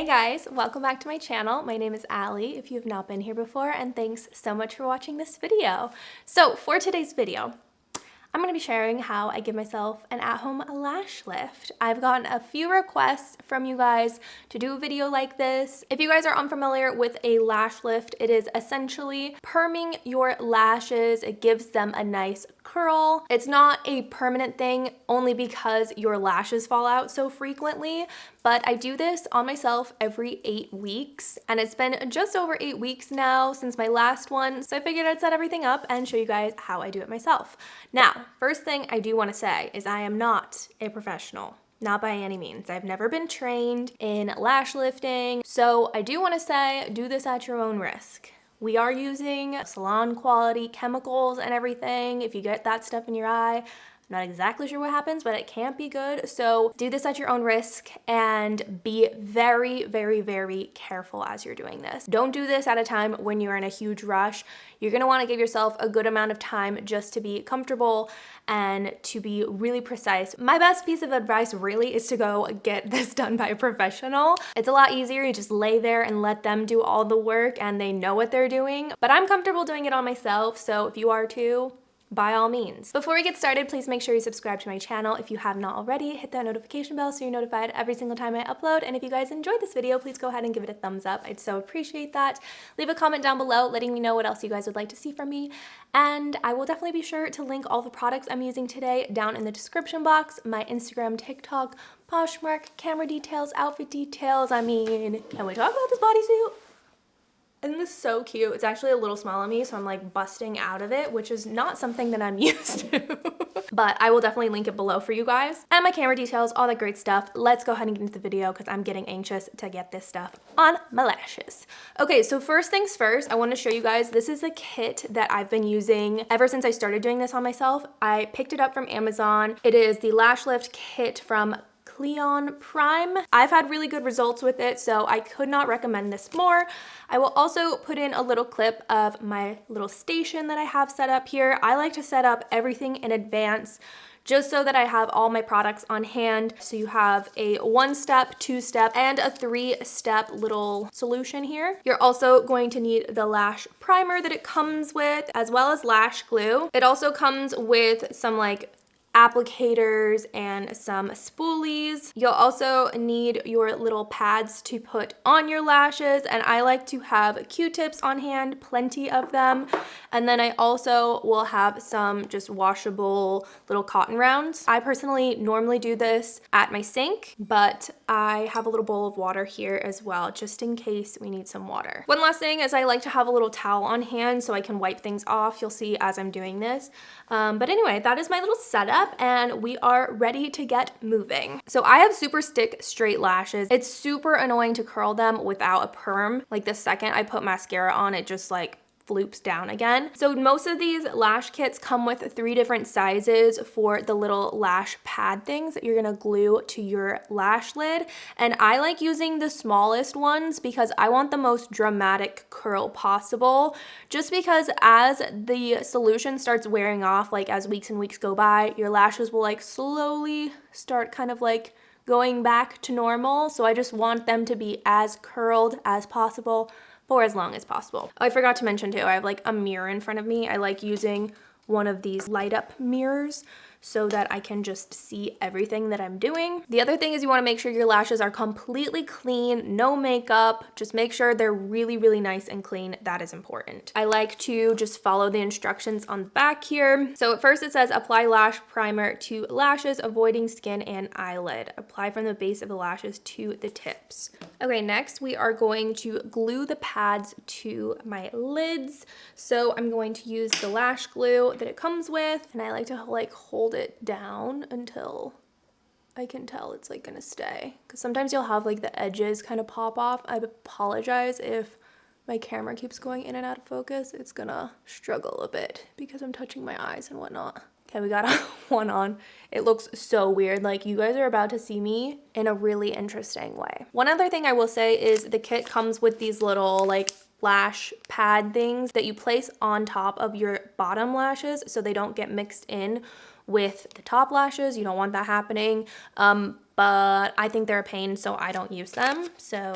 guys, welcome back to my channel. My name is Allie if you have not been here before, and thanks so much for watching this video. So for today's video, I'm going to be sharing how I give myself an at-home lash lift. I've gotten a few requests from you guys to do a video like this. If you guys are unfamiliar with a lash lift, it is essentially perming your lashes. It gives them a nice curl. It's not a permanent thing only because your lashes fall out so frequently, but I do this on myself every 8 weeks, and it's been just over 8 weeks now since my last one, so I figured I'd set everything up and show you guys how I do it myself. Now, first thing I do want to say is I am not a professional. Not by any means. I've never been trained in lash lifting, so I do want to say do this at your own risk. We are using salon quality chemicals and everything. If you get that stuff in your eye, I'm not exactly sure what happens, but it can't be good. So do this at your own risk and be very, very, very careful as you're doing this. Don't do this at a time when you're in a huge rush. You're gonna wanna give yourself a good amount of time just to be comfortable and to be really precise. My best piece of advice really is to go get this done by a professional. It's a lot easier. You just lay there and let them do all the work and they know what they're doing. But I'm comfortable doing it on myself, so if you are too, by all means. Before we get started, please make sure you subscribe to my channel if you have not already. Hit that notification bell so you're notified every single time I upload. And if you guys enjoyed this video, please go ahead and give it a thumbs up. I'd so appreciate that. Leave a comment down below letting me know what else you guys would like to see from me. And I will definitely be sure to link all the products I'm using today down in the description box. My Instagram, TikTok, Poshmark, camera details, outfit details. I mean, can we talk about this bodysuit? Isn't this so cute? It's actually a little small on me, so I'm like busting out of it, which is not something that I'm used to. But I will definitely link it below for you guys. And my camera details, all that great stuff. Let's go ahead and get into the video because I'm getting anxious to get this stuff on my lashes. Okay, so first things first, I want to show you guys, this is a kit that I've been using ever since I started doing this on myself. I picked it up from Amazon. It is the Lash Lift kit from Cleon Prime. I've had really good results with it, so I could not recommend this more. I will also put in a little clip of my little station that I have set up here. I like to set up everything in advance just so that I have all my products on hand. So you have a 1-step, 2-step, and a 3-step little solution here. You're also going to need the lash primer that it comes with, as well as lash glue. It also comes with some like applicators and some spoolies. You'll also need your little pads to put on your lashes, and I like to have Q-tips on hand, plenty of them. And then I also will have some just washable little cotton rounds. I personally normally do this at my sink, but I have a little bowl of water here as well, just in case we need some water. One last thing is I like to have a little towel on hand so I can wipe things off. You'll see as I'm doing this. But anyway, that is my little setup, and we are ready to get moving. So I have super stick straight lashes. It's super annoying to curl them without a perm. Like the second I put mascara on, it just like floops down again. So most of these lash kits come with 3 different sizes for the little lash pad things that you're gonna glue to your lash lid. And I like using the smallest ones because I want the most dramatic curl possible. Just because as the solution starts wearing off, like as weeks and weeks go by, your lashes will like slowly start kind of like going back to normal. So I just want them to be as curled as possible for as long as possible. Oh, I forgot to mention too, I have like a mirror in front of me. I like using one of these light up mirrors so that I can just see everything that I'm doing. The other thing is you wanna make sure your lashes are completely clean, no makeup. Just make sure they're really, really nice and clean. That is important. I like to just follow the instructions on the back here. So at first it says apply lash primer to lashes, avoiding skin and eyelid. Apply from the base of the lashes to the tips. Okay, next we are going to glue the pads to my lids. So I'm going to use the lash glue that it comes with, and I like to like hold it down until I can tell it's like gonna stay, because sometimes you'll have like the edges kind of pop off. I apologize if my camera keeps going in and out of focus. It's gonna struggle a bit because I'm touching my eyes and whatnot. Okay, we got one on. It looks so weird. Like, you guys are about to see me in a really interesting way. One other thing I will say is the kit comes with these little like lash pad things that you place on top of your bottom lashes so they don't get mixed in with the top lashes. You don't want that happening. but I think they're a pain, so I don't use them. So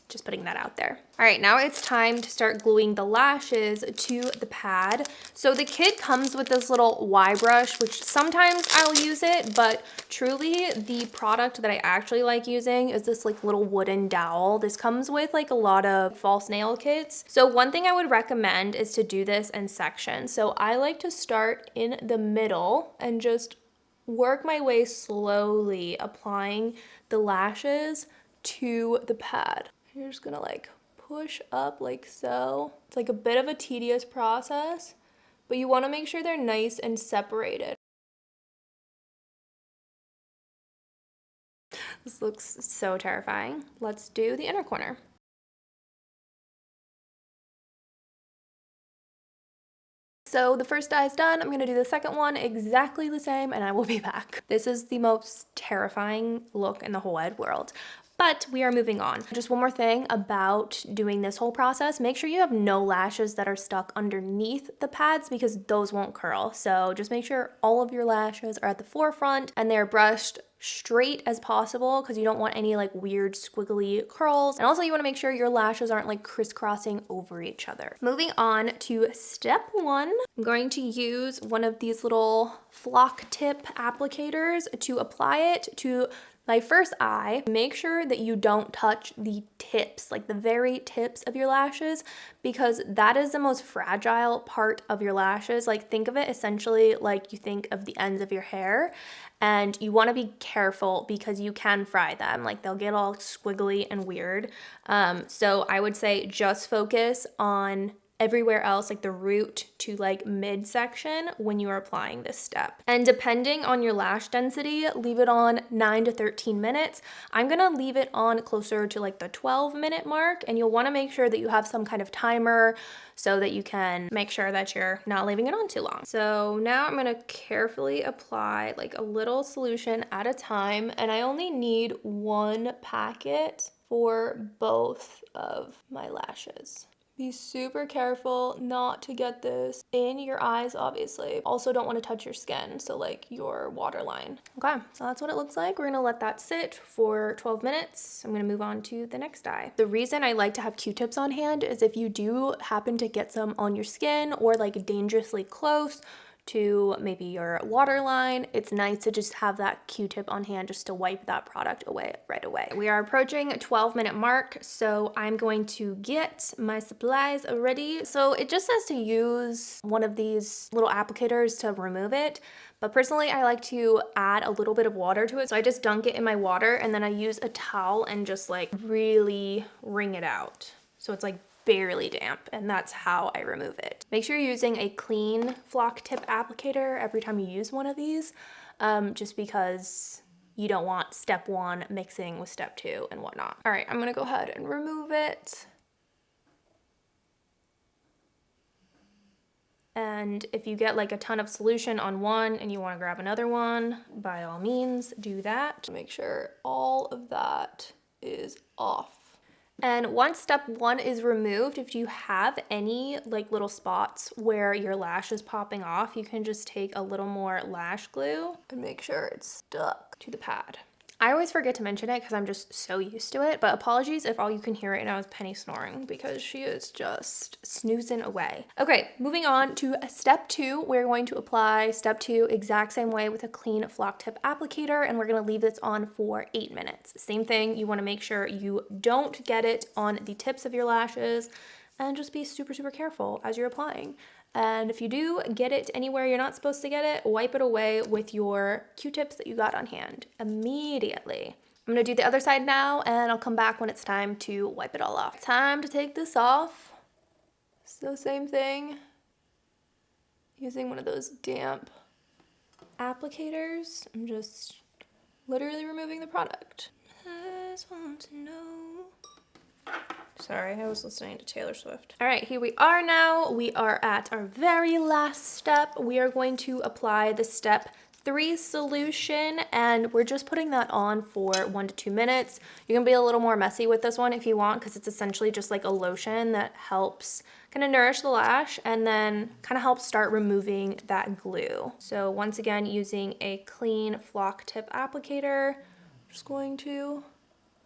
just putting that out there. All right, now it's time to start gluing the lashes to the pad. So the kit comes with this little Y brush, which sometimes I'll use it, but truly the product that I actually like using is this like little wooden dowel. This comes with like a lot of false nail kits. So one thing I would recommend is to do this in sections. So I like to start in the middle and just work my way slowly applying the lashes to the pad. You're just gonna like push up like so. It's like a bit of a tedious process, but you wanna make sure they're nice and separated. This looks so terrifying. Let's do the inner corner. So the first eye is done. I'm gonna do the second one exactly the same and I will be back. This is the most terrifying look in the whole wide world. But we are moving on. Just one more thing about doing this whole process. Make sure you have no lashes that are stuck underneath the pads because those won't curl. So just make sure all of your lashes are at the forefront and they're brushed straight as possible because you don't want any like weird squiggly curls. And also you want to make sure your lashes aren't like crisscrossing over each other. Moving on to step one, I'm going to use one of these little flock tip applicators to apply it to my first eye. Make sure that you don't touch the tips, like the very tips of your lashes, because that is the most fragile part of your lashes. Like think of it essentially like you think of the ends of your hair, and you want to be careful because you can fry them. Like they'll get all squiggly and weird. So I would say just focus on everywhere else, like the root to like midsection when you are applying this step. And depending on your lash density, leave it on 9 to 13 minutes. I'm gonna leave it on closer to like the 12-minute mark, and you'll wanna make sure that you have some kind of timer so that you can make sure that you're not leaving it on too long. So now I'm gonna carefully apply like a little solution at a time, and I only need one packet for both of my lashes. Be super careful not to get this in your eyes, obviously. Also don't want to touch your skin, so like your waterline. Okay, so that's what it looks like. We're gonna let that sit for 12 minutes. I'm gonna move on to the next eye. The reason I like to have Q-tips on hand is if you do happen to get some on your skin or like dangerously close to maybe your waterline, it's nice to just have that Q-tip on hand just to wipe that product away right away. We are approaching a 12-minute mark, so I'm going to get my supplies ready. So it just says to use one of these little applicators to remove it, but personally I like to add a little bit of water to it. So I just dunk it in my water and then I use a towel and just like really wring it out. So it's like barely damp, and that's how I remove it. Make sure you're using a clean flock tip applicator every time you use one of these, just because you don't want step one mixing with step two and whatnot. All right, I'm gonna go ahead and remove it. And if you get like a ton of solution on one and you want to grab another one, by all means do that. Make sure all of that is off. And once step one is removed, if you have any like little spots where your lash is popping off, you can just take a little more lash glue and make sure it's stuck to the pad. I always forget to mention it because I'm just so used to it, but apologies if all you can hear right now is Penny snoring because she is just snoozing away. Okay, moving on to step two. We're going to apply step two exact same way with a clean flock tip applicator, and we're gonna leave this on for 8 minutes. Same thing, you wanna make sure you don't get it on the tips of your lashes, and just be super, super careful as you're applying. And if you do get it anywhere you're not supposed to get it, wipe it away with your Q-tips that you got on hand immediately. I'm gonna do the other side now, and I'll come back when it's time to wipe it all off. Time to take this off. So same thing, using one of those damp applicators. I'm just literally removing the product. I just want to know. Sorry, I was listening to Taylor Swift. All right, here we are now. We are at our very last step. We are going to apply the step 3 solution, and we're just putting that on for 1 to 2 minutes. You can be a little more messy with this one if you want, because it's essentially just like a lotion that helps kind of nourish the lash and then kind of helps start removing that glue. So once again, using a clean flock tip applicator, Just going to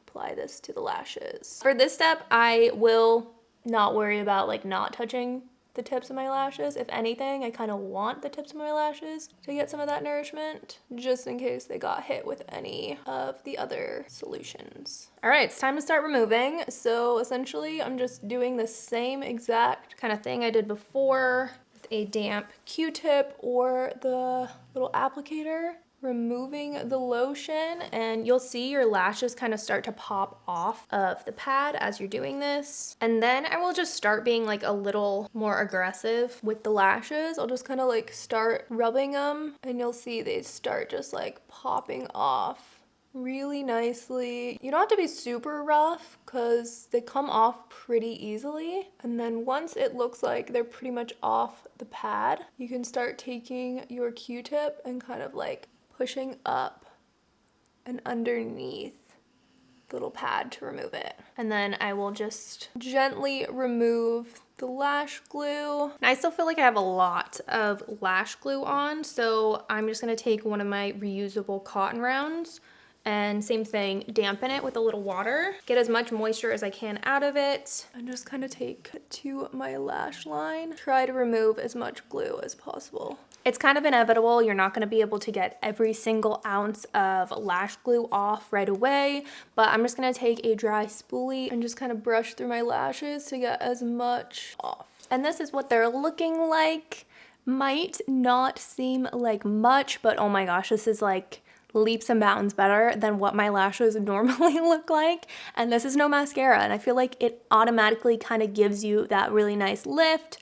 apply this to the lashes. For this step, I will not worry about like not touching the tips of my lashes. If anything, I kind of want the tips of my lashes to get some of that nourishment, just in case they got hit with any of the other solutions. All right, it's time to start removing. So essentially, I'm just doing the same exact kind of thing I did before with a damp Q-tip or the little applicator. Removing the lotion, and you'll see your lashes kind of start to pop off of the pad as you're doing this. And then I will just start being like a little more aggressive with the lashes. I'll just kind of like start rubbing them, and you'll see they start just like popping off really nicely. You don't have to be super rough because they come off pretty easily. And then once it looks like they're pretty much off the pad, you can start taking your Q-tip and kind of like pushing up and underneath the little pad to remove it. And then I will just gently remove the lash glue. And I still feel like I have a lot of lash glue on, so I'm just gonna take one of my reusable cotton rounds and same thing, dampen it with a little water, get as much moisture as I can out of it, and just kind of take it to my lash line. Try to remove as much glue as possible. It's kind of inevitable, you're not gonna be able to get every single ounce of lash glue off right away, but I'm just gonna take a dry spoolie and just kind of brush through my lashes to get as much off. And this is what they're looking like. Might not seem like much, but oh my gosh, this is like leaps and bounds better than what my lashes normally look like. And this is no mascara, and I feel like it automatically kind of gives you that really nice lift,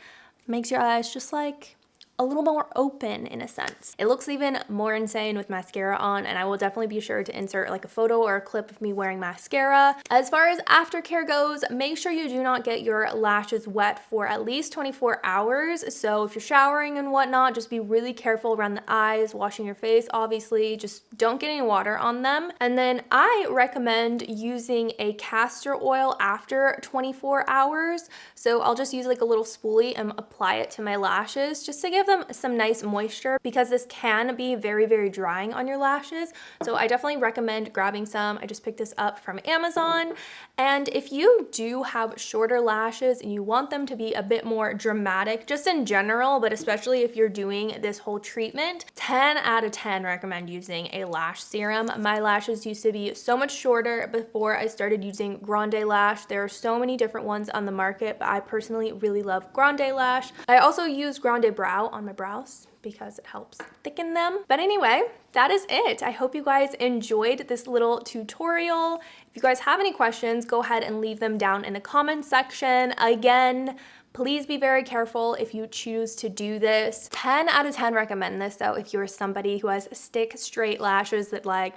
makes your eyes just like a little more open in a sense. It looks even more insane with mascara on, and I will definitely be sure to insert like a photo or a clip of me wearing mascara. As far as aftercare goes, make sure you do not get your lashes wet for at least 24 hours. So if you're showering and whatnot, just be really careful around the eyes, washing your face, obviously, just don't get any water on them. And then I recommend using a castor oil after 24 hours. So I'll just use like a little spoolie and apply it to my lashes just to give them some nice moisture, because this can be very, very drying on your lashes. So I definitely recommend grabbing some. I just picked this up from Amazon. And if you do have shorter lashes and you want them to be a bit more dramatic, just in general, but especially if you're doing this whole treatment, 10 out of 10 recommend using a lash serum. My lashes used to be so much shorter before I started using Grande Lash. There are so many different ones on the market, but I personally really love Grande Lash. I also use Grande Brow on my brows because it helps thicken them. But anyway, that is it. I hope you guys enjoyed this little tutorial. If you guys have any questions, go ahead and leave them down in the comment section. Again, please be very careful if you choose to do this. 10 out of 10 recommend this though if you're somebody who has stick straight lashes that like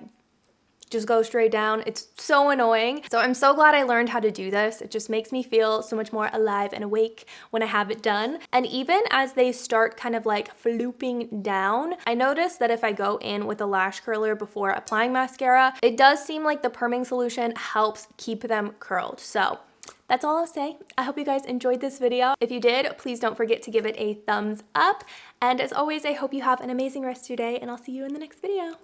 just go straight down. It's so annoying. So I'm so glad I learned how to do this. It just makes me feel so much more alive and awake when I have it done. And even as they start kind of like flooping down, I notice that if I go in with a lash curler before applying mascara, it does seem like the perming solution helps keep them curled. So that's all I'll say. I hope you guys enjoyed this video. If you did, please don't forget to give it a thumbs up. And as always, I hope you have an amazing rest of your day, and I'll see you in the next video.